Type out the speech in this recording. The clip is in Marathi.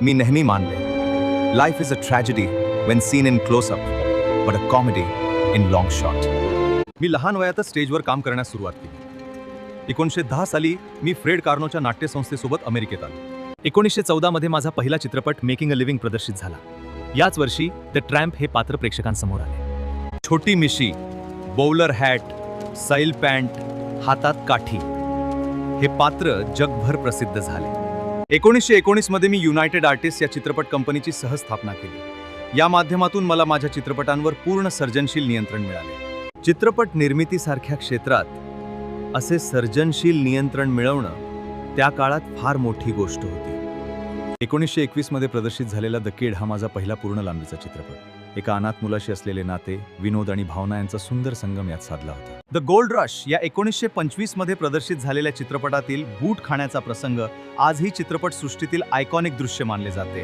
मी नेहमी मानले, life is a tragedy when seen in close up, but a comedy in long shot. मी लहान वयातच स्टेजवर काम करण्यास सुरुवात केली. 1910 साली मी फ्रेड कार्नोच्या नाट्यसंस्थेसोबत अमेरिकेत आलो. 1914 मध्ये माझा पहिला चित्रपट मेकिंग अ लिव्हिंग प्रदर्शित झाला. याच वर्षी द ट्रॅम्प हे पात्र प्रेक्षकांसमोर आले. छोटी मिशी, बौलर हॅट, सैल पॅन्ट, हातात काठी हे पात्र जगभर प्रसिद्ध झाले. 1919 मध्ये मी युनायटेड आर्टिस्ट या चित्रपट कंपनीची सहस्थापना केली. या माध्यमातून मला माझ्या चित्रपटांवर पूर्ण सर्जनशील नियंत्रण मिळाले. चित्रपट निर्मितीसारख्या क्षेत्रात असे सर्जनशील नियंत्रण मिळवणं त्या काळात फार मोठी गोष्ट होती. 1921 मध्ये प्रदर्शित झालेला द किड हा माझा पहिला पूर्ण लांबीचा चित्रपट. एका अनाथ मुलाशी असलेले नाते, विनोद आणि भावना यांचा सुंदर संगम यात साधला होता. द गोल्ड रश या 1925 मध्ये प्रदर्शित झालेल्या चित्रपटातील बूट खाण्याचा प्रसंग आजही चित्रपट सृष्टीतील आयकॉनिक दृश्य मानले जाते.